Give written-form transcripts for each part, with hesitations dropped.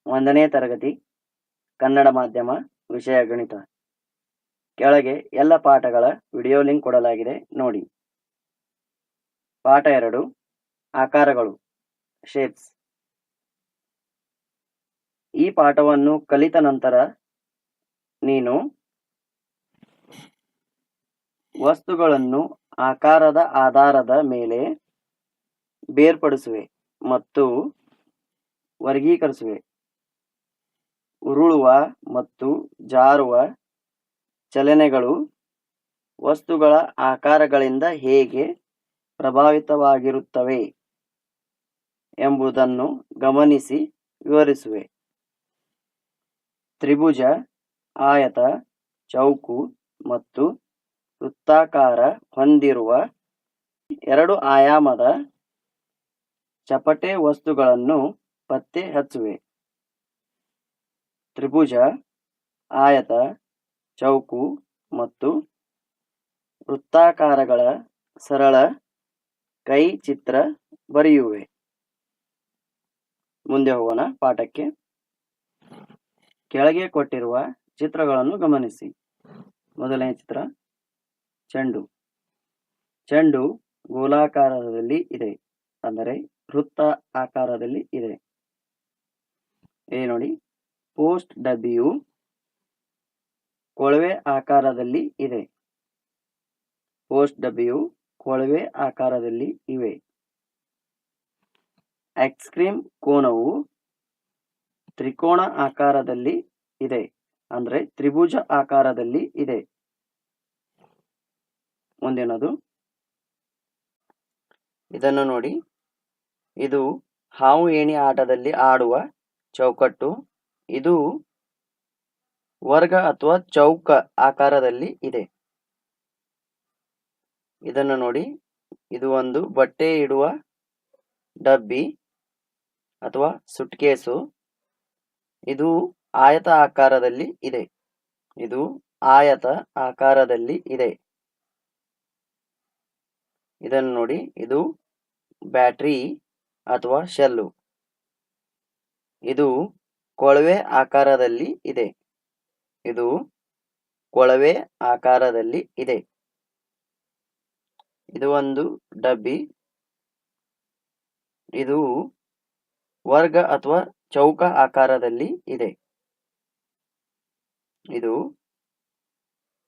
1ನೇ ತರಗತಿ ಕನ್ನಡ ಮಾಧ್ಯಮ ವಿಷಯ ಗಣಿತ. ಕೆಳಗೆ ಎಲ್ಲ ಪಾಠಗಳ ವಿಡಿಯೋ ಲಿಂಕ್ ಕೊಡಲಾಗಿದೆ ನೋಡಿ. ಪಾಠ 2 ಆಕಾರಗಳು ಶೇಪ್ಸ್. ಈ ಪಾಠವನ್ನು ಕಲಿತ ನಂತರ ನೀನು ವಸ್ತುಗಳನ್ನು ಆಕಾರದ ಆಧಾರದ ಮೇಲೆ ಬೇರ್ಪಡಿಸುವೆ ಮತ್ತು ವರ್ಗೀಕರಿಸುವೆ. ಉರುಳುವ ಮತ್ತು ಜಾರುವ ಚಲನೆಗಳು ವಸ್ತುಗಳ ಆಕಾರಗಳಿಂದ ಹೇಗೆ ಪ್ರಭಾವಿತವಾಗಿರುತ್ತವೆ ಎಂಬುದನ್ನು ಗಮನಿಸಿ ವಿವರಿಸುವೆ. ತ್ರಿಭುಜ, ಆಯತ, ಚೌಕು ಮತ್ತು ವೃತ್ತಾಕಾರ ಹೊಂದಿರುವ 2 ಆಯಾಮದ ಚಪ್ಪಟೆ ವಸ್ತುಗಳನ್ನು ಪತ್ತೆ ಹಚ್ಚುವೆ. ತ್ರಿಭುಜ, ಆಯತ, ಚೌಕು ಮತ್ತು ವೃತ್ತಾಕಾರಗಳ ಸರಳ ಕೈ ಚಿತ್ರ ಬರೆಯುವೆ. ಮುಂದೆ ಹೋಗೋಣ ಪಾಠಕ್ಕೆ. ಕೆಳಗೆ ಕೊಟ್ಟಿರುವ ಚಿತ್ರಗಳನ್ನು ಗಮನಿಸಿ. ಮೊದಲನೇ ಚಿತ್ರ ಚೆಂಡು. ಚೆಂಡು ಗೋಲಾಕಾರದಲ್ಲಿ ಇದೆ, ಅಂದರೆ ವೃತ್ತ ಆಕಾರದಲ್ಲಿ ಇದೆ. ನೋಡಿ, ಪೋಸ್ಟ್ ಡಬ್ಬಿಯು ಕೊಳವೆ ಆಕಾರದಲ್ಲಿ ಇದೆ. ಪೋಸ್ಟ್ ಡಬ್ಬಿಯು ಕೊಳವೆ ಆಕಾರದಲ್ಲಿ ಇವೆ. ಐಸ್ ಕ್ರೀಮ್ ಕೋನವು ತ್ರಿಕೋನ ಆಕಾರದಲ್ಲಿ ಇದೆ, ಅಂದ್ರೆ ತ್ರಿಭುಜ ಆಕಾರದಲ್ಲಿ ಇದೆ. ಮುಂದಿನದು ಇದನ್ನು ನೋಡಿ. ಇದು ಹಾವು ಏಣಿ ಆಟದಲ್ಲಿ ಆಡುವ ಚೌಕಟ್ಟು. ಇದು ವರ್ಗ ಅಥವಾ ಚೌಕ ಆಕಾರದಲ್ಲಿ ಇದೆ. ಇದನ್ನು ನೋಡಿ. ಇದು ಒಂದು ಬಟ್ಟೆ ಇಡುವ ಡಬ್ಬಿ ಅಥವಾ ಸುಟ್ಕೇಸು. ಇದು ಆಯತ ಆಕಾರದಲ್ಲಿ ಇದೆ. ಇದು ಆಯತ ಆಕಾರದಲ್ಲಿ ಇದೆ. ಇದನ್ನು ನೋಡಿ. ಇದು ಬ್ಯಾಟರಿ ಅಥವಾ ಶೆಲ್ಲು. ಇದು ಕೊಳವೆ ಆಕಾರದಲ್ಲಿ ಇದೆ. ಇದು ಕೊಳವೆ ಆಕಾರದಲ್ಲಿ ಇದೆ. ಇದು ಒಂದು ಡಬ್ಬಿ. ಇದು ವರ್ಗ ಅಥವಾ ಚೌಕ ಆಕಾರದಲ್ಲಿ ಇದೆ. ಇದು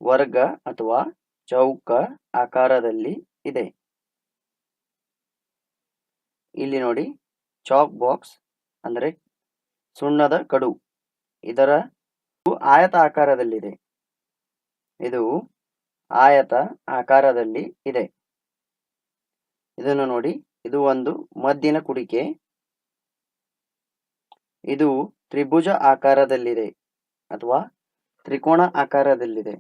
ವರ್ಗ ಅಥವಾ ಚೌಕ ಆಕಾರದಲ್ಲಿ ಇದೆ. ಇಲ್ಲಿ ನೋಡಿ, ಚಾಕ್ ಬಾಕ್ಸ್ ಅಂದರೆ ಸುಣ್ಣದ ಕಡು. ಇದರ ಆಯತ ಆಕಾರದಲ್ಲಿದೆ. ಇದು ಆಯತ ಆಕಾರದಲ್ಲಿ ಇದೆ. ಇದನ್ನು ನೋಡಿ. ಇದು ಒಂದು ಮದ್ದಿನ ಕುಡಿಕೆ. ಇದು ತ್ರಿಭುಜ ಆಕಾರದಲ್ಲಿದೆ ಅಥವಾ ತ್ರಿಕೋನ ಆಕಾರದಲ್ಲಿದೆ.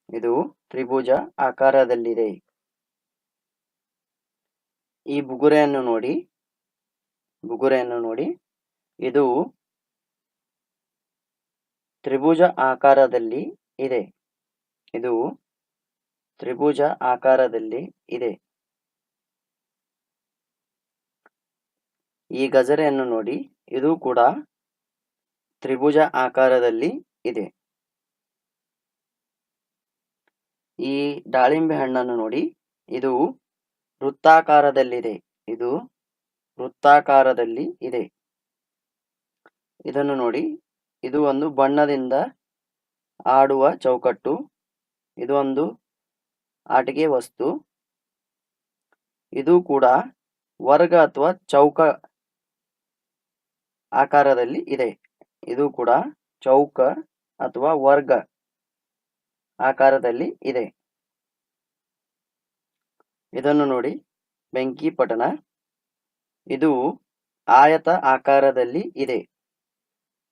ಇದು ತ್ರಿಭುಜ ಆಕಾರದಲ್ಲಿದೆ. ಈ ಬುಗುರೆಯನ್ನು ನೋಡಿ. ಇದು ತ್ರಿಭುಜ ಆಕಾರದಲ್ಲಿ ಇದೆ. ಇದು ತ್ರಿಭುಜ ಆಕಾರದಲ್ಲಿ ಇದೆ. ಈ ಗಜರೆಯನ್ನು ನೋಡಿ. ಇದು ಕೂಡ ತ್ರಿಭುಜ ಆಕಾರದಲ್ಲಿ ಇದೆ. ಈ ದಾಳಿಂಬೆ ಹಣ್ಣನ್ನು ನೋಡಿ. ಇದು ವೃತ್ತಾಕಾರದಲ್ಲಿದೆ. ಇದು ವೃತ್ತಾಕಾರದಲ್ಲಿ ಇದೆ. ಇದನ್ನು ನೋಡಿ. ಇದು ಒಂದು ಬಣ್ಣದಿಂದ ಆಡುವ ಚೌಕಟ್ಟು. ಇದು ಒಂದು ಆಟಿಕೆ ವಸ್ತು. ಇದು ಕೂಡ ವರ್ಗ ಅಥವಾ ಚೌಕ ಆಕಾರದಲ್ಲಿ ಇದೆ. ಇದು ಕೂಡ ಚೌಕ ಅಥವಾ ವರ್ಗ ಆಕಾರದಲ್ಲಿ ಇದೆ. ಇದನ್ನು ನೋಡಿ. ಬೆಂಕಿ ಪಟನ. ಇದು ಆಯತ ಆಕಾರದಲ್ಲಿ ಇದೆ.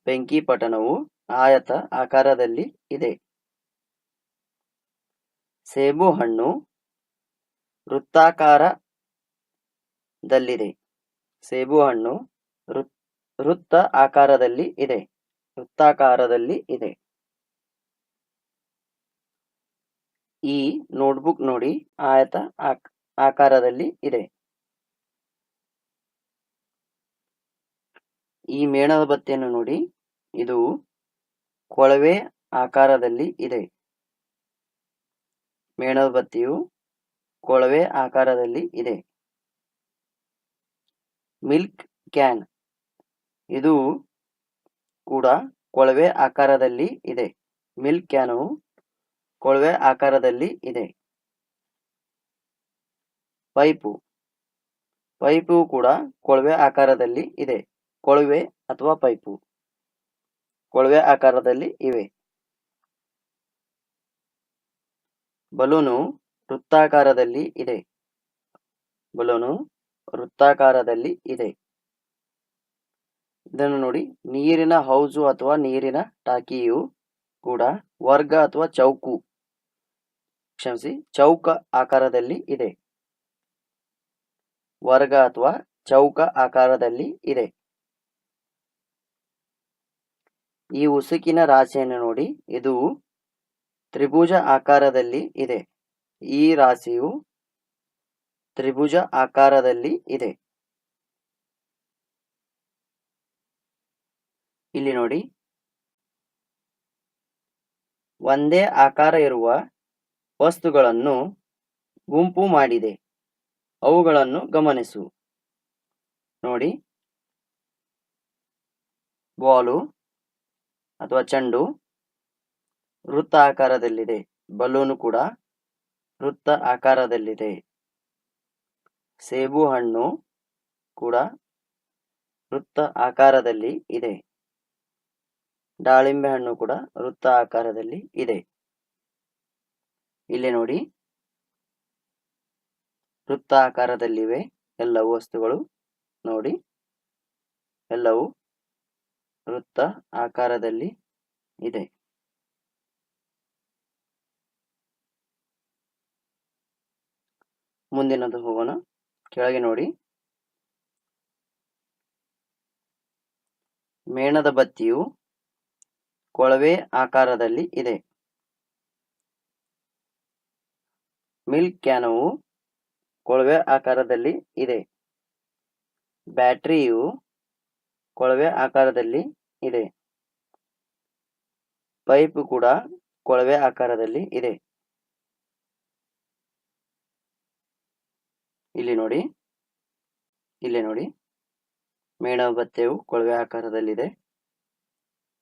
ಬೆಂಕಿ ಪಟನವು ಆಯತ ಆಕಾರದಲ್ಲಿ ಇದೆ. ಸೇಬು ಹಣ್ಣು ವೃತ್ತಾಕಾರದಲ್ಲಿದೆ. ಸೇಬು ಹಣ್ಣು ವೃತ್ತ ಆಕಾರದಲ್ಲಿ ಇದೆ. ವೃತ್ತಾಕಾರದಲ್ಲಿ ಇದೆ. ಈ ನೋಟ್ಬುಕ್ ನೋಡಿ. ಆಯತ ಆಕಾರದಲ್ಲಿ ಇದೆ. ಈ ಮೇಣದ ಬತ್ತಿಯನ್ನು ನೋಡಿ, ಇದು ಕೊಳವೆ ಆಕಾರದಲ್ಲಿ ಇದೆ. ಮೇಣದ ಬತ್ತಿಯು ಕೊಳವೆ ಆಕಾರದಲ್ಲಿ ಇದೆ. ಮಿಲ್ಕ್ ಕ್ಯಾನ್, ಇದು ಕೂಡ ಕೊಳವೆ ಆಕಾರದಲ್ಲಿ ಇದೆ. ಮಿಲ್ಕ್ ಕ್ಯಾನು ಕೊಳವೆ ಆಕಾರದಲ್ಲಿ ಇದೆ. ಪೈಪು, ಪೈಪು ಕೂಡ ಕೊಳವೆ ಆಕಾರದಲ್ಲಿ ಇದೆ. ಕೊಳವೆ ಅಥವಾ ಪೈಪು ಕೊಳವೆ ಆಕಾರದಲ್ಲಿ ಇವೆ. ಬಲೂನು ವೃತ್ತಾಕಾರದಲ್ಲಿ ಇದೆ. ಬಲೂನು ವೃತ್ತಾಕಾರದಲ್ಲಿ ಇದೆ. ಇದನ್ನು ನೋಡಿ, ನೀರಿನ ಹೌಸು ಅಥವಾ ನೀರಿನ ಟಾಕಿಯು ಕೂಡ ವರ್ಗ ಅಥವಾ ಚೌಕ ಆಕಾರದಲ್ಲಿ ಇದೆ. ವರ್ಗ ಅಥವಾ ಚೌಕ ಆಕಾರದಲ್ಲಿ ಇದೆ. ಈ ಉಸುಕಿನ ರಾಶಿಯನ್ನು ನೋಡಿ, ಇದು ತ್ರಿಭುಜ ಆಕಾರದಲ್ಲಿ ಇದೆ. ಈ ರಾಶಿಯು ತ್ರಿಭುಜ ಆಕಾರದಲ್ಲಿ ಇದೆ. ಇಲ್ಲಿ ನೋಡಿ, ಒಂದೇ ಆಕಾರ ಇರುವ ವಸ್ತುಗಳನ್ನು ಗುಂಪು ಮಾಡಿದೆ. ಅವುಗಳನ್ನು ಗಮನಿಸು. ನೋಡಿ, ಬಾಲು ಅಥವಾ ಚೆಂಡು ವೃತ್ತ ಆಕಾರದಲ್ಲಿದೆ. ಬಲೂನು ಕೂಡ ವೃತ್ತ ಆಕಾರದಲ್ಲಿದೆ. ಸೇಬು ಹಣ್ಣು ಕೂಡ ವೃತ್ತ ಆಕಾರದಲ್ಲಿ ಇದೆ. ದಾಳಿಂಬೆ ಹಣ್ಣು ಕೂಡ ವೃತ್ತ ಆಕಾರದಲ್ಲಿ ಇದೆ. ಇಲ್ಲಿ ನೋಡಿ, ವೃತ್ತ ಆಕಾರದಲ್ಲಿವೆ ಎಲ್ಲವೂ ವಸ್ತುಗಳು. ನೋಡಿ, ಎಲ್ಲವೂ ವೃತ್ತ ಆಕಾರದಲ್ಲಿ ಇದೆ. ಮುಂದಿನದು ಹೋಗೋಣ. ಕೆಳಗೆ ನೋಡಿ, ಮೇಣದ ಬತ್ತಿಯು ಕೊಳವೆ ಆಕಾರದಲ್ಲಿ ಇದೆ. ಮಿಲ್ಕ್ ಕ್ಯಾನವು ಕೊಳವೆ ಆಕಾರದಲ್ಲಿ ಇದೆ. ಬ್ಯಾಟರಿಯು ಕೊಳವೆ ಆಕಾರದಲ್ಲಿ ಇದೆ. ಪೈಪ್ ಕೂಡ ಕೊಳವೆ ಆಕಾರದಲ್ಲಿ ಇದೆ. ಇಲ್ಲಿ ನೋಡಿ, ಮೇಣದ ಬತ್ತಿಯು ಕೊಳವೆ ಆಕಾರದಲ್ಲಿದೆ.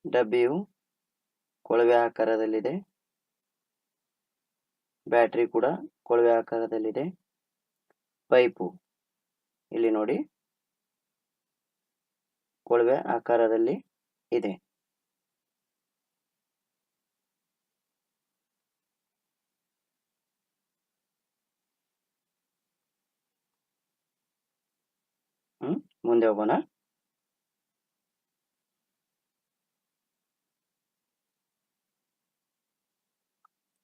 ಡಬ್ಬಿಯು ಕೊಳವೆ ಆಕಾರದಲ್ಲಿದೆ. ಬ್ಯಾಟರಿ ಕೂಡ ಕೊಳವೆ ಆಕಾರದಲ್ಲಿದೆ. ಪೈಪು ಇಲ್ಲಿ ನೋಡಿ, ಕೊಳವೆ ಆಕಾರದಲ್ಲಿ ಇದೆ. ಮುಂದೆ ಹೋಗೋಣ.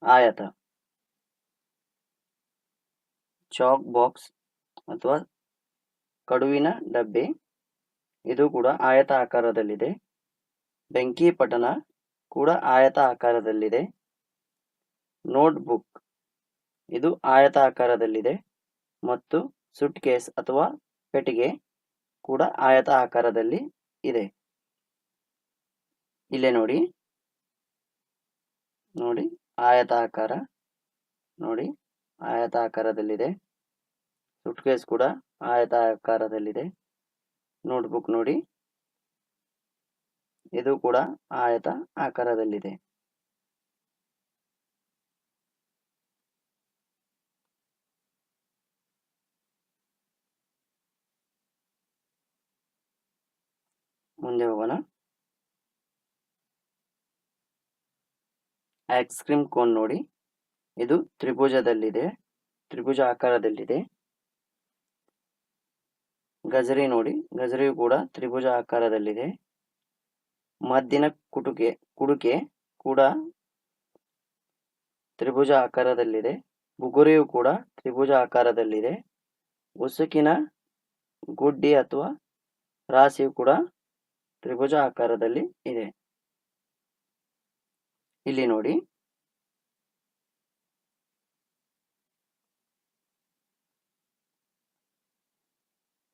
ಆಯತ, ಚಾಕ್ ಬಾಕ್ಸ್ ಅಥವಾ ಕಡುವಿನ ಡಬ್ಬೆ, ಇದು ಕೂಡ ಆಯತ ಆಕಾರದಲ್ಲಿದೆ. ಬೆಂಕಿ ಪಟನ ಕೂಡ ಆಯತ ಆಕಾರದಲ್ಲಿದೆ. ನೋಟ್ಬುಕ್ ಇದು ಆಯತ ಆಕಾರದಲ್ಲಿದೆ. ಮತ್ತು ಸುಟ್ ಕೇಸ್ ಅಥವಾ ಪೆಟ್ಟಿಗೆ ಕೂಡ ಆಯತ ಆಕಾರದಲ್ಲಿ ಇದೆ. ಇಲ್ಲೇ ನೋಡಿ, ಆಯತ ಆಕಾರ ನೋಡಿ, ಆಯತ ಆಕಾರದಲ್ಲಿದೆ. ಸುಟ್ ಕೇಸ್ ಕೂಡ ಆಯತ ಆಕಾರದಲ್ಲಿದೆ. ನೋಟ್ಬುಕ್ ನೋಡಿ, ಇದು ಕೂಡ ಆಯತ ಆಕಾರದಲ್ಲಿದೆ. ಮುಂದೆ ಹೋಗೋಣ. ಐಸ್ ಕ್ರೀಮ್ ಕೋನ್ ನೋಡಿ, ಇದು ತ್ರಿಭುಜ ಆಕಾರದಲ್ಲಿದೆ. ಗಜರಿ ನೋಡಿ, ಗಜರಿಯು ಕೂಡ ತ್ರಿಭುಜ ಆಕಾರದಲ್ಲಿದೆ. ಮದ್ದಿನ ಕುಡುಕೆ ಕೂಡ ತ್ರಿಭುಜ ಆಕಾರದಲ್ಲಿದೆ. ಬುಗುರಿಯು ಕೂಡ ತ್ರಿಭುಜ ಆಕಾರದಲ್ಲಿದೆ. ಉಸುಕಿನ ಗುಡ್ಡಿ ಅಥವಾ ರಾಶಿಯು ಕೂಡ ತ್ರಿಭುಜ ಆಕಾರದಲ್ಲಿ ಇದೆ. ಇಲ್ಲಿ ನೋಡಿ,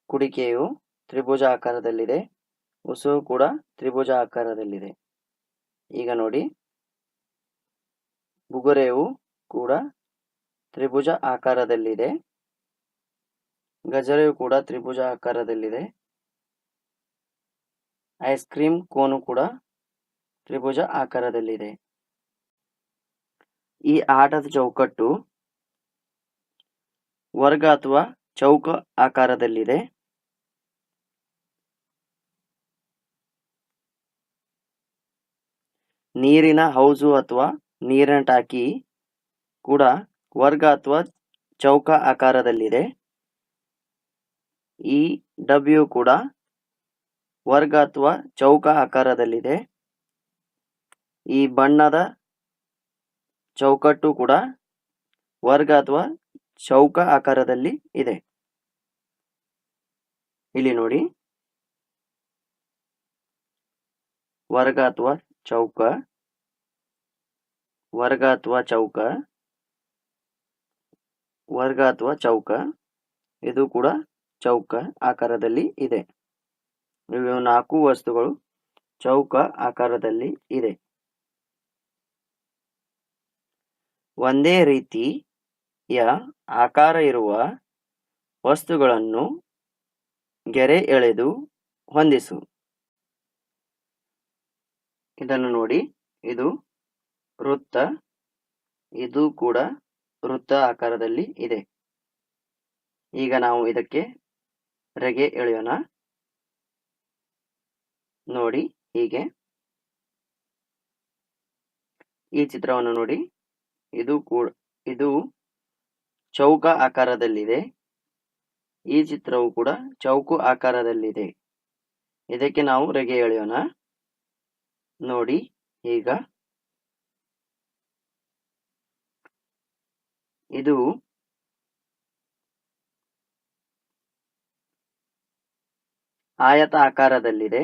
ಕುಡಿಕೆಯು ತ್ರಿಭುಜ ಆಕಾರದಲ್ಲಿದೆ. ಉಸುವು ಕೂಡ ತ್ರಿಭುಜ ಆಕಾರದಲ್ಲಿದೆ. ಈಗ ನೋಡಿ, ಬುಗುರೆಯು ಕೂಡ ತ್ರಿಭುಜ ಆಕಾರದಲ್ಲಿದೆ. ಗಜರೆಯು ಕೂಡ ತ್ರಿಭುಜ ಆಕಾರದಲ್ಲಿದೆ. ಐಸ್ ಕ್ರೀಮ್ ಕೋನು ಕೂಡ ತ್ರಿಭುಜ ಆಕಾರದಲ್ಲಿದೆ. ಈ ಆಟದ ಚೌಕಟ್ಟು ವರ್ಗ ಅಥವಾ ಚೌಕ ಆಕಾರದಲ್ಲಿದೆ. ನೀರಿನ ಹೌಸು ಅಥವಾ ನೀರಿನ ಟಾಕಿ ಕೂಡ ವರ್ಗ ಅಥವಾ ಚೌಕ ಆಕಾರದಲ್ಲಿದೆ. ಈ ಡಬ್ಬಿಯು ಕೂಡ ವರ್ಗ ಅಥವಾ ಚೌಕ ಆಕಾರದಲ್ಲಿದೆ. ಈ ಬಣ್ಣದ ಚೌಕಟ್ಟು ಕೂಡ ವರ್ಗ ಅಥವಾ ಚೌಕ ಆಕಾರದಲ್ಲಿ ಇದೆ. ಇಲ್ಲಿ ನೋಡಿ, ವರ್ಗ ಅಥವಾ ಚೌಕ, ವರ್ಗ ಅಥವಾ ಚೌಕ, ವರ್ಗ ಅಥವಾ ಚೌಕ. ಇದು ಕೂಡ ಚೌಕ ಆಕಾರದಲ್ಲಿ ಇದೆ. ಇವು 4 ವಸ್ತುಗಳು ಚೌಕ ಆಕಾರದಲ್ಲಿ ಇದೆ. ಒಂದೇ ರೀತಿಯ ಆಕಾರ ಇರುವ ವಸ್ತುಗಳನ್ನು ಗೆರೆ ಎಳೆದು ಹೊಂದಿಸು. ಇದನ್ನು ನೋಡಿ, ಇದು ವೃತ್ತ, ಇದು ಕೂಡ ವೃತ್ತ ಆಕಾರದಲ್ಲಿ ಇದೆ. ಈಗ ನಾವು ಇದಕ್ಕೆ ರೆಗೆ ಎಳೆಯೋಣ. ನೋಡಿ, ಹೀಗೆ ಈ ಚಿತ್ರವನ್ನು ನೋಡಿ, ಇದು ಚೌಕ ಆಕಾರದಲ್ಲಿದೆ. ಈ ಚಿತ್ರವು ಕೂಡ ಚೌಕು ಆಕಾರದಲ್ಲಿದೆ. ಇದಕ್ಕೆ ನಾವು ರೆಗೆ ಎಳೆಯೋಣ. ನೋಡಿ, ಈಗ ಇದು ಆಯತ ಆಕಾರದಲ್ಲಿದೆ.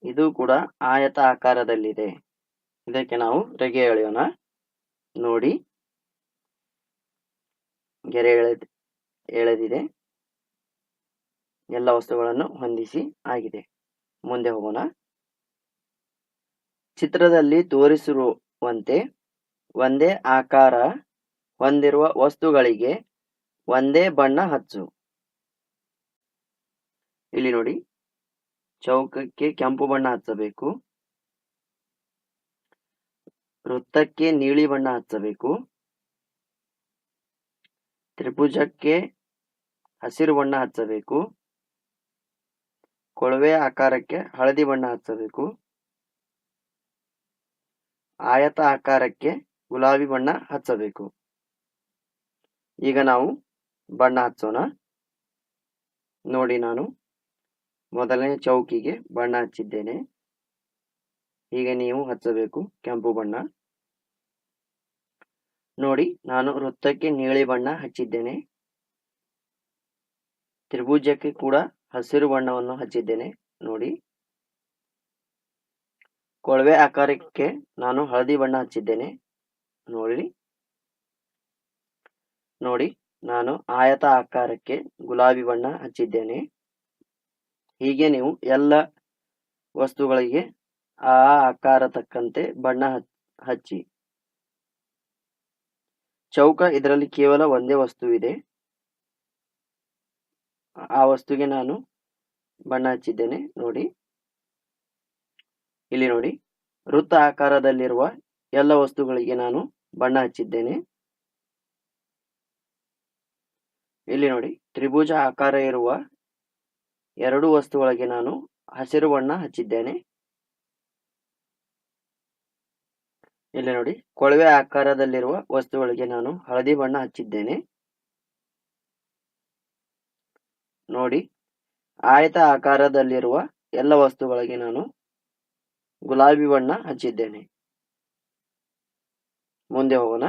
ಇದು ಕೂಡ ಆಯತ ಆಕಾರದಲ್ಲಿದೆ. ಇದಕ್ಕೆ ನಾವು ರೆಗೆ ಎಳೆಯೋಣ. ನೋಡಿ, ಗೆರೆ ಎಳೆದಿದೆ. ಎಲ್ಲ ವಸ್ತುಗಳನ್ನು ಹೊಂದಿಸಿ ಆಗಿದೆ. ಮುಂದೆ ಹೋಗೋಣ. ಚಿತ್ರದಲ್ಲಿ ತೋರಿಸಿರುವಂತೆ ಒಂದೇ ಆಕಾರ ಹೊಂದಿರುವ ವಸ್ತುಗಳಿಗೆ ಒಂದೇ ಬಣ್ಣ ಹಚ್ಚು. ಇಲ್ಲಿ ನೋಡಿ, ಚೌಕಕ್ಕೆ ಕೆಂಪು ಬಣ್ಣ ಹಚ್ಚಬೇಕು, ವೃತ್ತಕ್ಕೆ ನೀಲಿ ಬಣ್ಣ ಹಚ್ಚಬೇಕು, ತ್ರಿಭುಜಕ್ಕೆ ಹಸಿರು ಬಣ್ಣ ಹಚ್ಚಬೇಕು, ಕೊಳವೆ ಆಕಾರಕ್ಕೆ ಹಳದಿ ಬಣ್ಣ ಹಚ್ಚಬೇಕು, ಆಯತ ಆಕಾರಕ್ಕೆ ಗುಲಾಬಿ ಬಣ್ಣ ಹಚ್ಚಬೇಕು. ಈಗ ನಾವು ಬಣ್ಣ ಹಚ್ಚೋಣ. ನೋಡಿ, ನಾನು ಮೊದಲನೇ ಚೌಕಿಗೆ ಬಣ್ಣ ಹಚ್ಚಿದ್ದೇನೆ. ಹೀಗೆ ನೀವು ಹಚ್ಚಬೇಕು ಕೆಂಪು ಬಣ್ಣ. ನೋಡಿ, ನಾನು ವೃತ್ತಕ್ಕೆ ನೀಲಿ ಬಣ್ಣ ಹಚ್ಚಿದ್ದೇನೆ. ತ್ರಿಭುಜಕ್ಕೆ ಕೂಡ ಹಸಿರು ಬಣ್ಣವನ್ನು ಹಚ್ಚಿದ್ದೇನೆ. ನೋಡಿ, ಕೊಳವೆ ಆಕಾರಕ್ಕೆ ನಾನು ಹಳದಿ ಬಣ್ಣ ಹಚ್ಚಿದ್ದೇನೆ. ನೋಡಿ, ನಾನು ಆಯತ ಆಕಾರಕ್ಕೆ ಗುಲಾಬಿ ಬಣ್ಣ ಹಚ್ಚಿದ್ದೇನೆ. ಹೀಗೆ ನೀವು ಎಲ್ಲ ವಸ್ತುಗಳಿಗೆ ಆ ಆಕಾರ ತಕ್ಕಂತೆ ಬಣ್ಣ ಹಚ್ಚಿ. ಚೌಕ, ಇದರಲ್ಲಿ ಕೇವಲ ಒಂದೇ ವಸ್ತು ಇದೆ. ಆ ವಸ್ತುಗೆ ನಾನು ಬಣ್ಣ ಹಚ್ಚಿದ್ದೇನೆ. ನೋಡಿ, ಇಲ್ಲಿ ನೋಡಿ, ವೃತ್ತ ಆಕಾರದಲ್ಲಿರುವ ಎಲ್ಲ ವಸ್ತುಗಳಿಗೆ ನಾನು ಬಣ್ಣ ಹಚ್ಚಿದ್ದೇನೆ. ಇಲ್ಲಿ ನೋಡಿ, ತ್ರಿಭುಜ ಆಕಾರ ಇರುವ 2 ವಸ್ತುಗಳಿಗೆ ನಾನು ಹಸಿರು ಬಣ್ಣ ಹಚ್ಚಿದ್ದೇನೆ. ಇಲ್ಲಿ ನೋಡಿ, ಕೊಳವೆ ಆಕಾರದಲ್ಲಿರುವ ವಸ್ತುಗಳಿಗೆ ನಾನು ಹಳದಿ ಬಣ್ಣ ಹಚ್ಚಿದ್ದೇನೆ. ನೋಡಿ, ಆಯತ ಆಕಾರದಲ್ಲಿರುವ ಎಲ್ಲ ವಸ್ತುಗಳಿಗೆ ನಾನು ಗುಲಾಬಿ ಬಣ್ಣ ಹಚ್ಚಿದ್ದೇನೆ. ಮುಂದೆ ಹೋಗೋಣ.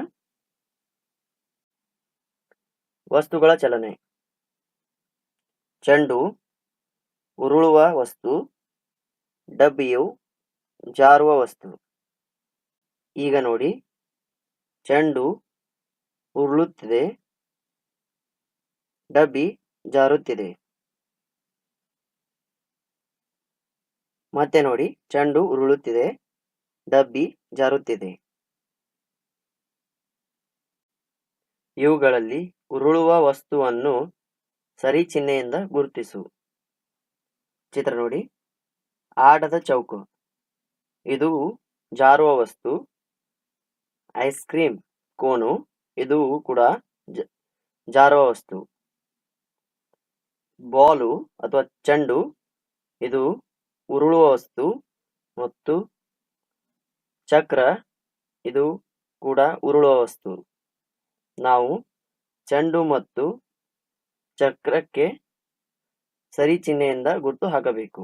ವಸ್ತುಗಳ ಚಲನೆ. ಚೆಂಡು ಉರುಳುವ ವಸ್ತು, ಡಬ್ಬಿಯು ಜಾರುವ ವಸ್ತು. ಈಗ ನೋಡಿ, ಚೆಂಡು ಉರುಳುತ್ತಿದೆ, ಡಬ್ಬಿ ಜಾರುತ್ತಿದೆ. ಮತ್ತೆ ನೋಡಿ, ಚೆಂಡು ಉರುಳುತ್ತಿದೆ, ಡಬ್ಬಿ ಜಾರುತ್ತಿದೆ. ಇವುಗಳಲ್ಲಿ ಉರುಳುವ ವಸ್ತುವನ್ನು ಸರಿ ಚಿಹ್ನೆಯಿಂದ ಗುರುತಿಸು. ಚಿತ್ರ ನೋಡಿ, ಆಟದ ಚೌಕು, ಇದು ಜಾರುವ ವಸ್ತು. ಐಸ್ ಕ್ರೀಮ್ ಕೋನು, ಇದು ಕೂಡ ಜಾರುವ ವಸ್ತು. ಬಾಲು ಅಥವಾ ಚೆಂಡು, ಇದು ಉರುಳುವ ವಸ್ತು. ಮತ್ತು ಚಕ್ರ, ಇದು ಕೂಡ ಉರುಳುವ ವಸ್ತು. ನಾವು ಚೆಂಡು ಮತ್ತು ಚಕ್ರಕ್ಕೆ ಸರಿ ಚಿಹ್ನೆಯಿಂದ ಗುರುತು ಹಾಕಬೇಕು.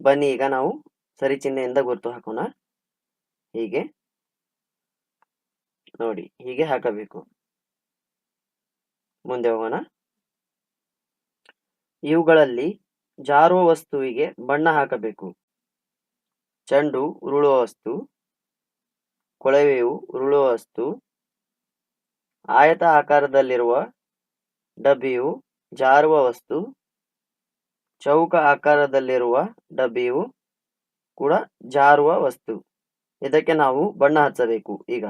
ಬನ್ನಿ ಈಗ ನಾವು ಸರಿ ಚಿಹ್ನೆಯಿಂದ ಗುರುತು ಹಾಕೋಣ. ಹೀಗೆ ನೋಡಿ, ಹೀಗೆ ಹಾಕಬೇಕು. ಮುಂದೆ ಹೋಗೋಣ. ಇವುಗಳಲ್ಲಿ ಜಾರುವ ವಸ್ತುವಿಗೆ ಬಣ್ಣ ಹಾಕಬೇಕು. ಚೆಂಡು ಉರುಳುವ ವಸ್ತು, ಕೊಳವೆಯು ಉರುಳುವ ವಸ್ತು, ಆಯತ ಆಕಾರದಲ್ಲಿರುವ ಡಬ್ಬಿಯು ಜಾರುವ ವಸ್ತು, ಚೌಕ ಆಕಾರದಲ್ಲಿರುವ ಡಬ್ಬಿಯು ಕೂಡ ಜಾರುವ ವಸ್ತು. ಇದಕ್ಕೆ ನಾವು ಬಣ್ಣ ಹಚ್ಚಬೇಕು. ಈಗ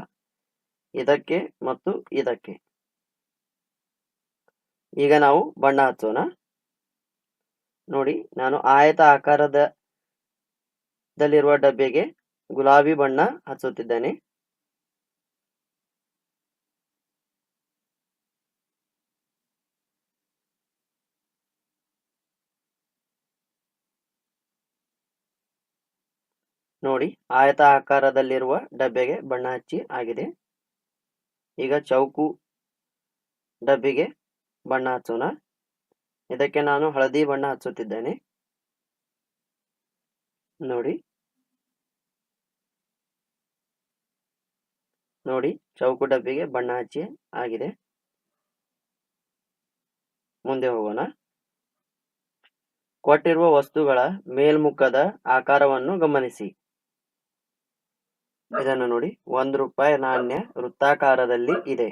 ಇದಕ್ಕೆ ಮತ್ತು ಇದಕ್ಕೆ ಈಗ ನಾವು ಬಣ್ಣ ಹಚ್ಚೋಣ. ನೋಡಿ, ನಾನು ಆಯತ ಆಕಾರದಲ್ಲಿರುವ ಡಬ್ಬಿಗೆ ಗುಲಾಬಿ ಬಣ್ಣ ಹಚ್ಚುತ್ತಿದ್ದೇನೆ. ನೋಡಿ, ಆಯತ ಆಕಾರದಲ್ಲಿರುವ ಡಬ್ಬಿಗೆ ಬಣ್ಣ ಹಚ್ಚಿ ಆಗಿದೆ. ಈಗ ಚೌಕು ಡಬ್ಬಿಗೆ ಬಣ್ಣ ಹಚ್ಚೋಣ. ಇದಕ್ಕೆ ನಾನು ಹಳದಿ ಬಣ್ಣ ಹಚ್ಚುತ್ತಿದ್ದೇನೆ. ನೋಡಿ, ಚೌಕು ಡಬ್ಬಿಗೆ ಬಣ್ಣ ಹಚ್ಚಿ ಆಗಿದೆ. ಮುಂದೆ ಹೋಗೋಣ. ಕೊಟ್ಟಿರುವ ವಸ್ತುಗಳ ಮೇಲ್ಮುಖದ ಆಕಾರವನ್ನು ಗಮನಿಸಿ. ಇದನ್ನು ನೋಡಿ, ₹1 ನಾಣ್ಯ ವೃತ್ತಾಕಾರದಲ್ಲಿ ಇದೆ.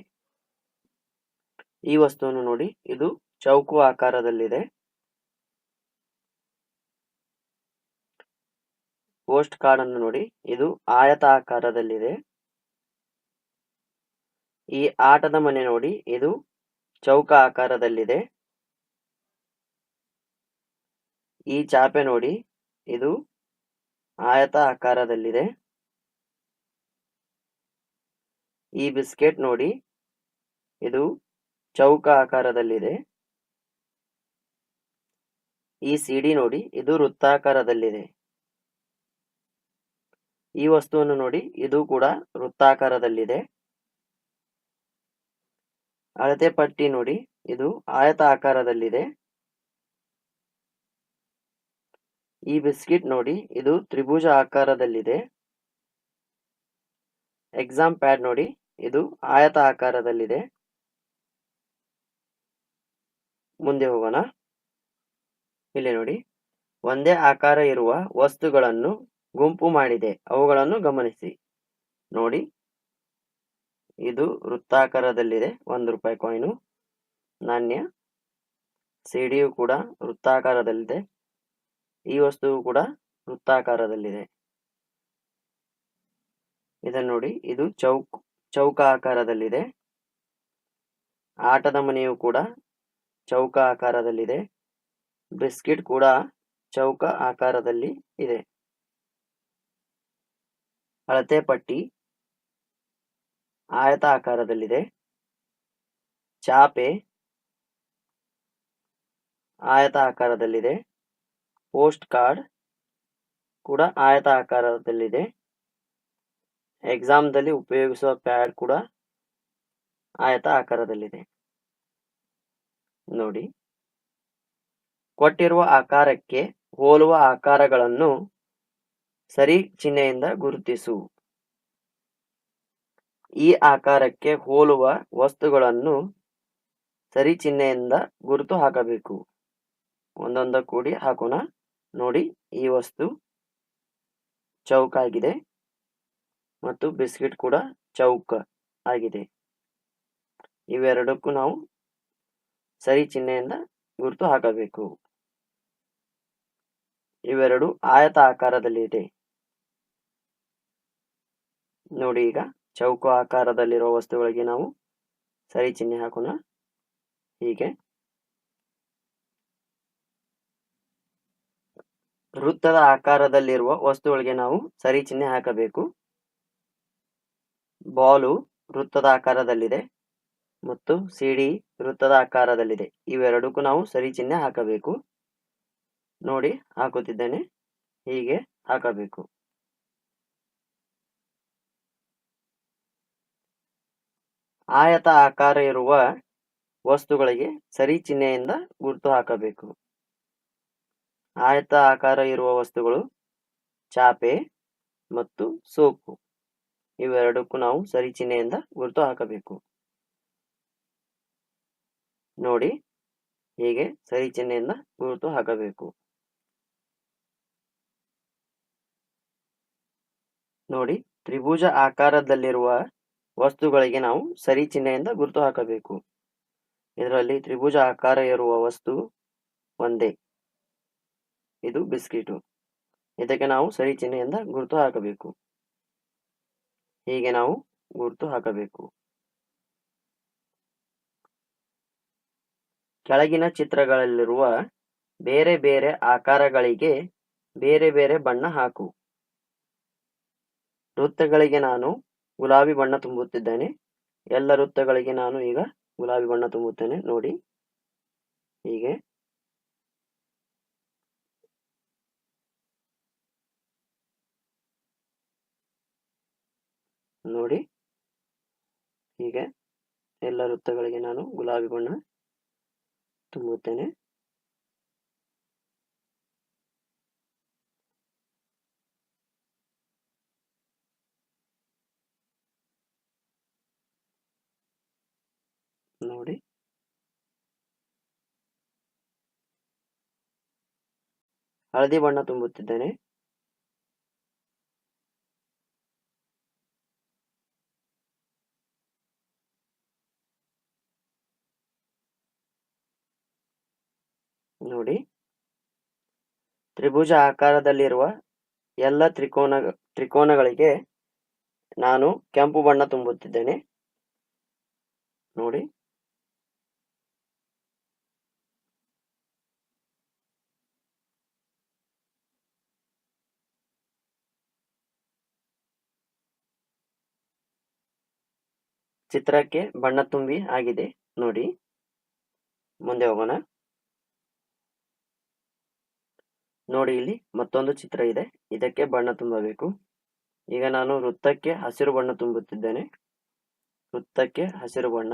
ಈ ವಸ್ತುವನ್ನು ನೋಡಿ, ಇದು ಚೌಕು ಆಕಾರದಲ್ಲಿದೆ. ಪೋಸ್ಟ್ ಕಾರ್ಡ್ ಅನ್ನು ನೋಡಿ, ಇದು ಆಯತ ಆಕಾರದಲ್ಲಿದೆ. ಈ ಆಟದ ಮನೆ ನೋಡಿ, ಇದು ಚೌಕ ಆಕಾರದಲ್ಲಿದೆ. ಈ ಚಾಪೆ ನೋಡಿ, ಇದು ಆಯತ ಆಕಾರದಲ್ಲಿದೆ. ಈ ಬಿಸ್ಕೆಟ್ ನೋಡಿ, ಇದು ಚೌಕ ಆಕಾರದಲ್ಲಿದೆ. ಈ ಸಿಡಿ ನೋಡಿ, ಇದು ವೃತ್ತಾಕಾರದಲ್ಲಿದೆ. ಈ ವಸ್ತುವನ್ನು ನೋಡಿ, ಇದು ಕೂಡ ವೃತ್ತಾಕಾರದಲ್ಲಿದೆ. ಅಳತೆ ಪಟ್ಟಿ ನೋಡಿ, ಇದು ಆಯತ ಆಕಾರದಲ್ಲಿದೆ. ಈ ಬಿಸ್ಕಿಟ್ ನೋಡಿ, ಇದು ತ್ರಿಭುಜ ಆಕಾರದಲ್ಲಿದೆ. ಎಕ್ಸಾಮ್ ಪ್ಯಾಡ್ ನೋಡಿ, ಇದು ಆಯತ ಆಕಾರದಲ್ಲಿದೆ. ಮುಂದೆ ಹೋಗೋಣ. ಇಲ್ಲಿ ನೋಡಿ, ಒಂದೇ ಆಕಾರ ಇರುವ ವಸ್ತುಗಳನ್ನು ಗುಂಪು ಮಾಡಿದೆ. ಅವುಗಳನ್ನು ಗಮನಿಸಿ. ನೋಡಿ, ಇದು ವೃತ್ತಾಕಾರದಲ್ಲಿದೆ, ₹1 ಕಾಯಿನು ನಾಣ್ಯ. ಸಿಡಿಯು ಕೂಡ ವೃತ್ತಾಕಾರದಲ್ಲಿದೆ. ಈ ವಸ್ತುವು ಕೂಡ ವೃತ್ತಾಕಾರದಲ್ಲಿದೆ. ಇದನ್ನು ನೋಡಿ, ಇದು ಚೌಕ ಆಕಾರದಲ್ಲಿದೆ. ಆಟದ ಮನೆಯು ಕೂಡ ಚೌಕ ಆಕಾರದಲ್ಲಿದೆ. ಬಿಸ್ಕಿಟ್ ಕೂಡ ಚೌಕ ಆಕಾರದಲ್ಲಿ ಇದೆ. ಅಳತೆ ಪಟ್ಟಿ ಆಯತ ಆಕಾರದಲ್ಲಿದೆ. ಚಾಪೆ ಆಯತ ಆಕಾರದಲ್ಲಿದೆ. ಪೋಸ್ಟ್ ಕಾರ್ಡ್ ಕೂಡ ಆಯತ ಆಕಾರದಲ್ಲಿದೆ. ಎಕ್ಸಾಮ್ದಲ್ಲಿ ಉಪಯೋಗಿಸುವ ಪ್ಯಾಡ್ ಕೂಡ ಆಯತ ಆಕಾರದಲ್ಲಿದೆ. ನೋಡಿ, ಕೊಟ್ಟಿರುವ ಆಕಾರಕ್ಕೆ ಹೋಲುವ ಆಕಾರಗಳನ್ನು ಸರಿ ಚಿಹ್ನೆಯಿಂದ ಗುರುತಿಸು. ಈ ಆಕಾರಕ್ಕೆ ಹೋಲುವ ವಸ್ತುಗಳನ್ನು ಸರಿ ಚಿಹ್ನೆಯಿಂದ ಗುರುತು ಹಾಕಬೇಕು. ಒಂದೊಂದ ಕೂಡಿ ಹಾಕೋಣ. ನೋಡಿ, ಈ ವಸ್ತು ಚೌಕ ಆಗಿದೆ ಮತ್ತು ಬಿಸ್ಕಿಟ್ ಕೂಡ ಚೌಕ ಆಗಿದೆ. ಇವೆರಡಕ್ಕೂ ನಾವು ಸರಿ ಚಿಹ್ನೆಯಿಂದ ಗುರುತು ಹಾಕಬೇಕು. ಇವೆರಡು ಆಯತ ಆಕಾರದಲ್ಲಿದೆ. ನೋಡಿ, ಈಗ ಚೌಕ ಆಕಾರದಲ್ಲಿರುವ ವಸ್ತುಗಳಿಗೆ ನಾವು ಸರಿ ಚಿಹ್ನೆ ಹಾಕೋಣ. ಹೀಗೆ ವೃತ್ತದ ಆಕಾರದಲ್ಲಿರುವ ವಸ್ತುಗಳಿಗೆ ನಾವು ಸರಿ ಚಿಹ್ನೆ ಹಾಕಬೇಕು. ಬಾಲು ವೃತ್ತದ ಆಕಾರದಲ್ಲಿದೆ ಮತ್ತು ಸಿಡಿ ವೃತ್ತದ ಆಕಾರದಲ್ಲಿದೆ. ಇವೆರಡಕ್ಕೂ ನಾವು ಸರಿ ಚಿಹ್ನೆ ಹಾಕಬೇಕು. ನೋಡಿ, ಹಾಕುತ್ತಿದ್ದೇನೆ. ಹೀಗೆ ಹಾಕಬೇಕು. ಆಯತ ಆಕಾರ ಇರುವ ವಸ್ತುಗಳಿಗೆ ಸರಿ ಚಿಹ್ನೆಯಿಂದ ಗುರುತು ಹಾಕಬೇಕು. ಆಯತ ಆಕಾರ ಇರುವ ವಸ್ತುಗಳು ಚಾಪೆ ಮತ್ತು ಸೋಪು. ಇವೆರಡಕ್ಕೂ ನಾವು ಸರಿ ಚಿಹ್ನೆಯಿಂದ ಗುರುತು ಹಾಕಬೇಕು. ನೋಡಿ, ಹೀಗೆ ಸರಿ ಚಿಹ್ನೆಯಿಂದ ಗುರುತು ಹಾಕಬೇಕು. ನೋಡಿ, ತ್ರಿಭುಜ ಆಕಾರದಲ್ಲಿರುವ ವಸ್ತುಗಳಿಗೆ ನಾವು ಸರಿ ಚಿಹ್ನೆಯಿಂದ ಗುರುತು ಹಾಕಬೇಕು. ಇದರಲ್ಲಿ ತ್ರಿಭುಜ ಆಕಾರ ಇರುವ ವಸ್ತು ಒಂದೇ, ಇದು ಬಿಸ್ಕಿಟು. ಇದಕ್ಕೆ ನಾವು ಸರಿ ಚಿಹ್ನೆಯಿಂದ ಗುರುತು ಹಾಕಬೇಕು. ಹೀಗೆ ನಾವು ಗುರುತು ಹಾಕಬೇಕು. ಕೆಳಗಿನ ಚಿತ್ರಗಳಲ್ಲಿರುವ ಬೇರೆ ಬೇರೆ ಆಕಾರಗಳಿಗೆ ಬೇರೆ ಬೇರೆ ಬಣ್ಣ ಹಾಕು. ವೃತ್ತಗಳಿಗೆ ನಾನು ಗುಲಾಬಿ ಬಣ್ಣ ತುಂಬುತ್ತಿದ್ದೇನೆ. ಎಲ್ಲ ವೃತ್ತಗಳಿಗೆ ನಾನು ಈಗ ಗುಲಾಬಿ ಬಣ್ಣ ತುಂಬುತ್ತೇನೆ. ನೋಡಿ, ಹೀಗೆ ನೋಡಿ, ಹೀಗೆ ಎಲ್ಲ ವೃತ್ತಗಳಿಗೆ ನಾನು ಗುಲಾಬಿ ಬಣ್ಣ ತುಂಬುತ್ತೇನೆ. ನೋಡಿ, ಹಳದಿ ಬಣ್ಣ ತುಂಬುತ್ತಿದ್ದೇನೆ. ನೋಡಿ, ತ್ರಿಭುಜ ಆಕಾರದಲ್ಲಿರುವ ಎಲ್ಲ ತ್ರಿಕೋನಗಳಿಗೆ ನಾನು ಕೆಂಪು ಬಣ್ಣ ತುಂಬುತ್ತಿದ್ದೇನೆ. ನೋಡಿ, ಚಿತ್ರಕ್ಕೆ ಬಣ್ಣ ತುಂಬಿ ಆಗಿದೆ. ನೋಡಿ, ಮುಂದೆ ಹೋಗೋಣ. ನೋಡಿ, ಇಲ್ಲಿ ಮತ್ತೊಂದು ಚಿತ್ರ ಇದೆ. ಇದಕ್ಕೆ ಬಣ್ಣ ತುಂಬಬೇಕು. ಈಗ ನಾನು ವೃತ್ತಕ್ಕೆ ಹಸಿರು ಬಣ್ಣ ತುಂಬುತ್ತಿದ್ದೇನೆ. ವೃತ್ತಕ್ಕೆ ಹಸಿರು ಬಣ್ಣ.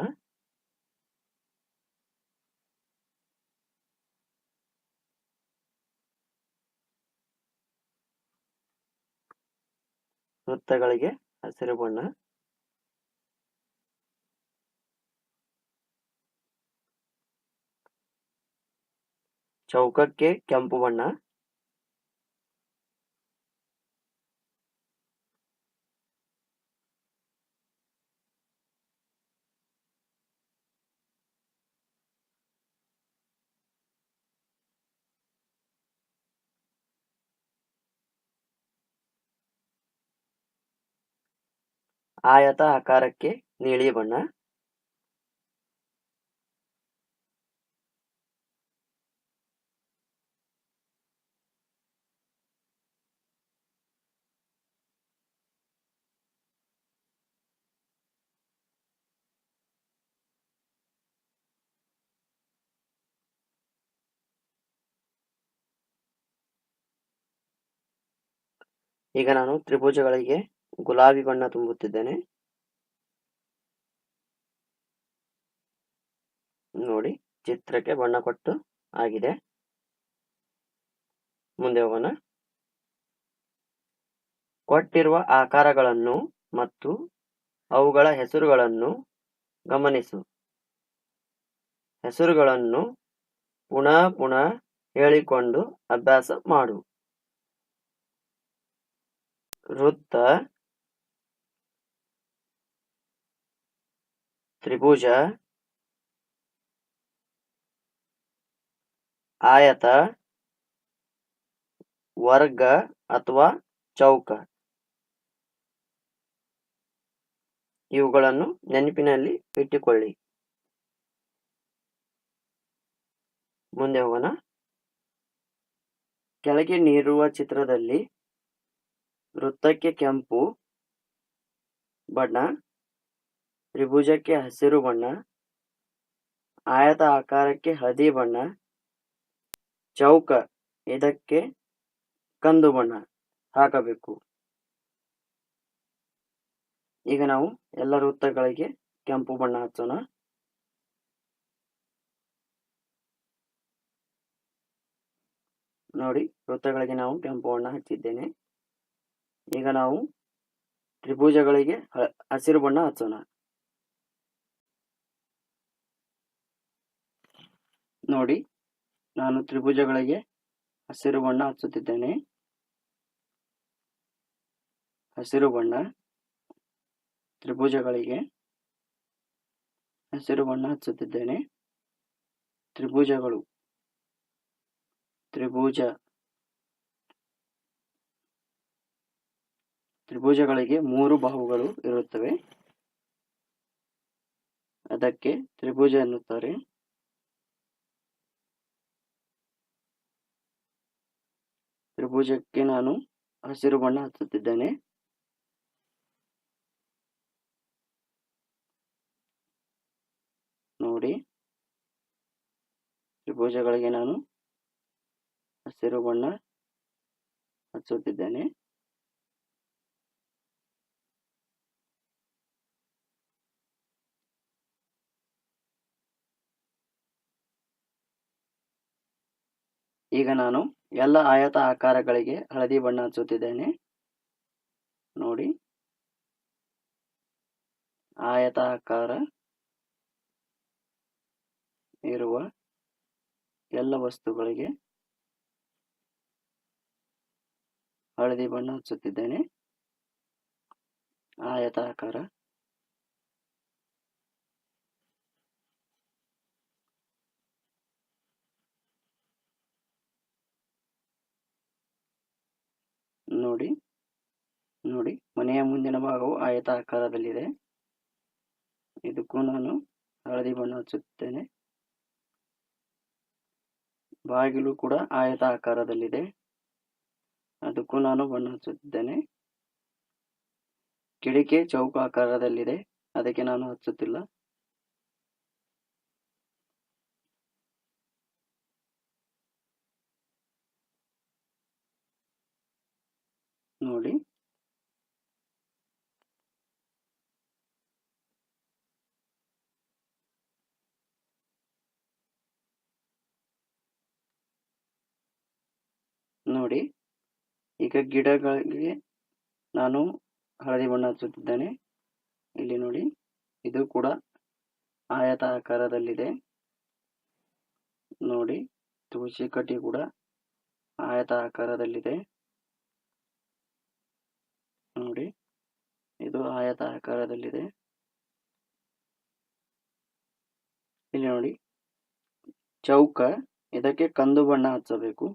ವೃತ್ತಗಳಿಗೆ ಹಸಿರು ಬಣ್ಣ. ಚೌಕಕ್ಕೆ ಕೆಂಪು ಬಣ್ಣ. ಆಯತ ಆಕಾರಕ್ಕೆ ನೀಲಿ ಬಣ್ಣ. ಈಗ ನಾನು ತ್ರಿಭುಜಗಳಿಗೆ ಗುಲಾಬಿ ಬಣ್ಣ ತುಂಬುತ್ತಿದ್ದೇನೆ. ನೋಡಿ, ಚಿತ್ರಕ್ಕೆ ಬಣ್ಣ ಕೊಟ್ಟು ಆಗಿದೆ. ಮುಂದೆ ಹೋಗೋಣ. ಕೊಟ್ಟಿರುವ ಆಕಾರಗಳನ್ನು ಮತ್ತು ಅವುಗಳ ಹೆಸರುಗಳನ್ನು ಗಮನಿಸು. ಹೆಸರುಗಳನ್ನು ಪುನಃ ಪುನಃ ಹೇಳಿಕೊಂಡು ಅಭ್ಯಾಸ ಮಾಡು. ವೃತ್ತ, ತ್ರಿಭುಜ, ಆಯತ, ವರ್ಗ ಅಥವಾ ಚೌಕ. ಇವುಗಳನ್ನು ನೆನಪಿನಲ್ಲಿ ಇಟ್ಟುಕೊಳ್ಳಿ. ಮುಂದೆ ಹೋಗೋಣ. ಕೆಳಗೆ ನೀಡಿರುವ ಚಿತ್ರದಲ್ಲಿ ವೃತ್ತಕ್ಕೆ ಕೆಂಪು ಬಣ್ಣ, ತ್ರಿಭುಜಕ್ಕೆ ಹಸಿರು ಬಣ್ಣ, ಆಯತ ಆಕಾರಕ್ಕೆ ಹಳದಿ ಬಣ್ಣ, ಚೌಕ ಇದಕ್ಕೆ ಕಂದು ಬಣ್ಣ ಹಾಕಬೇಕು. ಈಗ ನಾವು ಎಲ್ಲ ವೃತ್ತಗಳಿಗೆ ಕೆಂಪು ಬಣ್ಣ ಹಚ್ಚೋಣ. ನೋಡಿ, ವೃತ್ತಗಳಿಗೆ ನಾವು ಕೆಂಪು ಬಣ್ಣ ಹಚ್ಚಿದ್ದೇನೆ. ಈಗ ನಾವು ತ್ರಿಭುಜಗಳಿಗೆ ಹಸಿರು ಬಣ್ಣ ಹಚ್ಚೋಣ. ನೋಡಿ, ನಾನು ತ್ರಿಭುಜಗಳಿಗೆ ಹಸಿರು ಬಣ್ಣ ಹಚ್ಚುತ್ತಿದ್ದೇನೆ. ಹಸಿರು ಬಣ್ಣ, ತ್ರಿಭುಜಗಳಿಗೆ ಹಸಿರು ಬಣ್ಣ ಹಚ್ಚುತ್ತಿದ್ದೇನೆ. ತ್ರಿಭುಜಗಳು, ತ್ರಿಭುಜಗಳಿಗೆ 3 ಬಾಹುಗಳು ಇರುತ್ತವೆ. ಅದಕ್ಕೆ ತ್ರಿಭುಜ ಎನ್ನುತ್ತಾರೆ. ತ್ರಿಭುಜಕ್ಕೆ ನಾನು ಹಸಿರು ಬಣ್ಣ ಹಚ್ಚುತ್ತಿದ್ದೇನೆ. ನೋಡಿ, ತ್ರಿಭುಜಗಳಿಗೆ ನಾನು ಹಸಿರು ಬಣ್ಣ ಹಚ್ಚುತ್ತಿದ್ದೇನೆ. ಈಗ ನಾನು ಎಲ್ಲ ಆಯತ ಆಕಾರಗಳಿಗೆ ಹಳದಿ ಬಣ್ಣ ಹಚ್ಚುತ್ತಿದ್ದೇನೆ. ನೋಡಿ, ಆಯತ ಆಕಾರ ಇರುವ ಎಲ್ಲ ವಸ್ತುಗಳಿಗೆ ಹಳದಿ ಬಣ್ಣ ಹಚ್ಚುತ್ತಿದ್ದೇನೆ. ಆಯತ ಆಕಾರ, ನೋಡಿ, ಮನೆಯ ಮುಂದಿನ ಭಾಗವು ಆಯತ ಆಕಾರದಲ್ಲಿದೆ. ಇದಕ್ಕೂ ನಾನು ಹಳದಿ ಬಣ್ಣ ಹಚ್ಚುತ್ತೇನೆ. ಬಾಗಿಲು ಕೂಡ ಆಯತ ಆಕಾರದಲ್ಲಿದೆ. ಅದಕ್ಕೂ ನಾನು ಬಣ್ಣ ಹಚ್ಚುತ್ತಿದ್ದೇನೆ. ಕಿಡಿಕೆ ಚೌಕ ಆಕಾರದಲ್ಲಿದೆ. ಅದಕ್ಕೆ ನಾನು ಹಚ್ಚುತ್ತಿಲ್ಲ. ನೋಡಿ, ನೋಡಿ, ಈಗ ಗಿಡಗಳಿಗೆ ನಾನು ಹಳದಿ ಬಣ್ಣ ಹಚ್ಚುತ್ತಿದ್ದೇನೆ. ಇಲ್ಲಿ ನೋಡಿ, ಇದು ಕೂಡ ಆಯತ ಆಕಾರದಲ್ಲಿದೆ. ನೋಡಿ, ತುಳಸಿ ಕಟ್ಟಿ ಕೂಡ ಆಯತ ಆಕಾರದಲ್ಲಿದೆ. ನೋಡಿ, ಇದು ಆಯತ ಆಕಾರದಲ್ಲಿದೆ. ಇಲ್ಲಿ ನೋಡಿ, ಚೌಕ ಇದಕ್ಕೆ ಕಂದು ಬಣ್ಣ ಹಚ್ಚಬೇಕು.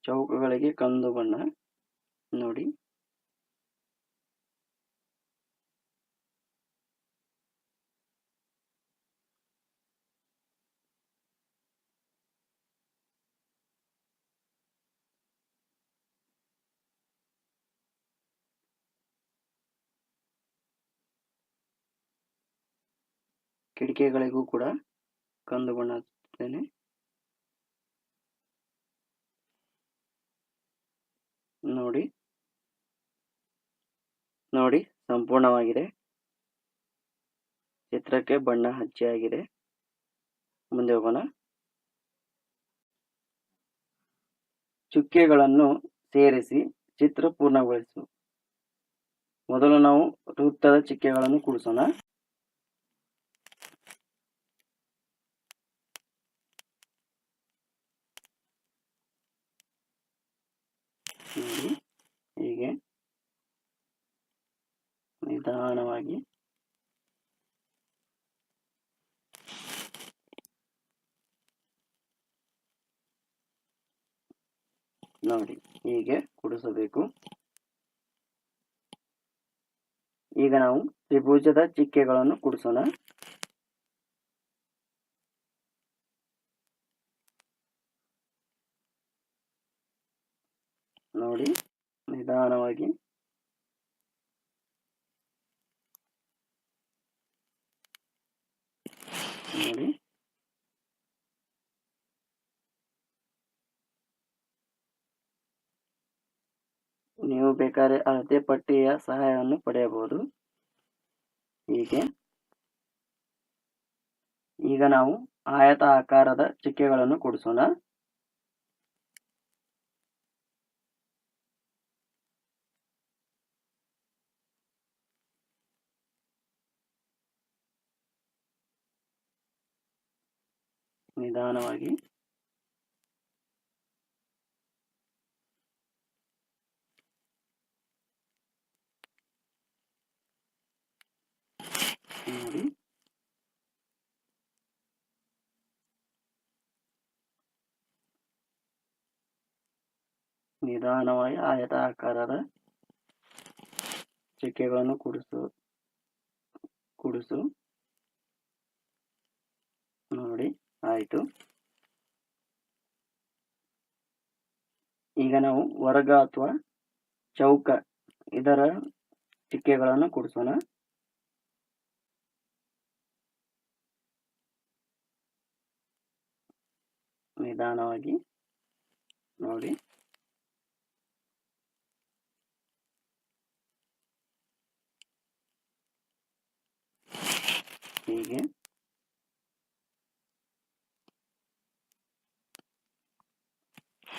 ಚೌಕಗಳಿಗೆ ಕಂದು ಬಣ್ಣ. ನೋಡಿ, ಕಿಟಕಿಗಳಿಗೂ ಕೂಡ ಕಂದು ಬಣ್ಣ ಹಚ್ಚುತ್ತೇನೆ. ನೋಡಿ, ಸಂಪೂರ್ಣವಾಗಿದೆ. ಚಿತ್ರಕ್ಕೆ ಬಣ್ಣ ಹಚ್ಚಿಯಾಗಿದೆ. ಮುಂದೆ ಹೋಗೋಣ. ಚುಕ್ಕೆಗಳನ್ನು ಸೇರಿಸಿ ಚಿತ್ರ ಪೂರ್ಣಗೊಳಿಸು. ಮೊದಲು ನಾವು ವೃತ್ತದ ಚುಕ್ಕೆಗಳನ್ನು ಕೂಡಿಸೋಣ. ಹೀಗೆ ನಿಧಾನವಾಗಿ ನೋಡಿ ಹೀಗೆ ಕೂಡಿಸಬೇಕು. ಈಗ ನಾವು ತ್ರಿಭುಜದ ಚಿಕ್ಕೆಗಳನ್ನು ಕೂಡಿಸೋಣ. ನೋಡಿ ನಿಧಾನವಾಗಿ ನೋಡಿ. ನೀವು ಬೇಕಾದರೆ ಅಳತೆ ಪಟ್ಟಿಯ ಸಹಾಯವನ್ನು ಪಡೆಯಬಹುದು. ಹೀಗೆ ಈಗ ನಾವು ಆಯತ ಆಕಾರದ ಚಿಕ್ಕೆಗಳನ್ನು ಕೂಡಿಸೋಣ. ನಿಧಾನವಾಗಿ ನೋಡಿ. ನಿಧಾನವಾಗಿ ಆಯತ ಆಕಾರದ ಚಿಕ್ಕೆಗಳನ್ನು ಕೂಡಿಸು. ನೋಡಿ ಆಯಿತು. ಈಗ ನಾವು ವರ್ಗ ಅಥವಾ ಚೌಕ ಇದರ ಚಿಕ್ಕೆಗಳನ್ನು ಕೂಡಿಸೋಣ. ನಿಧಾನವಾಗಿ ನೋಡಿ. ಹೀಗೆ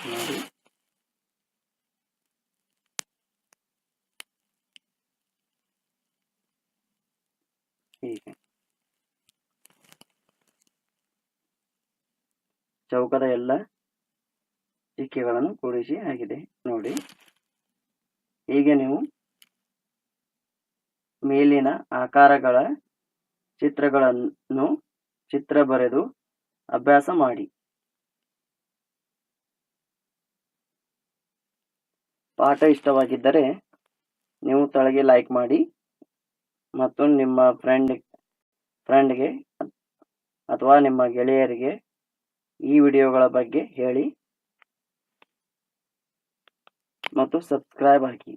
ನೋಡಿ. ಹೀಗೆ ಚೌಕದ ಎಲ್ಲ ಚಿಕ್ಕೆಗಳನ್ನು ಕೂಡಿಸಿ ಆಗಿದೆ ನೋಡಿ. ಹೀಗೆ ನೀವು ಮೇಲಿನ ಆಕಾರಗಳ ಚಿತ್ರ ಬರೆದು ಅಭ್ಯಾಸ ಮಾಡಿ. ಪಾಠ ಇಷ್ಟವಾಗಿದ್ದರೆ ನೀವು ತಳಗೆ ಲೈಕ್ ಮಾಡಿ ಮತ್ತು ನಿಮ್ಮ ಫ್ರೆಂಡ್ಗೆ ಅಥವಾ ನಿಮ್ಮ ಗೆಳೆಯರಿಗೆ ಈ ವಿಡಿಯೋಗಳ ಬಗ್ಗೆ ಹೇಳಿ ಮತ್ತು ಸಬ್ಸ್ಕ್ರೈಬ್ ಹಾಕಿ.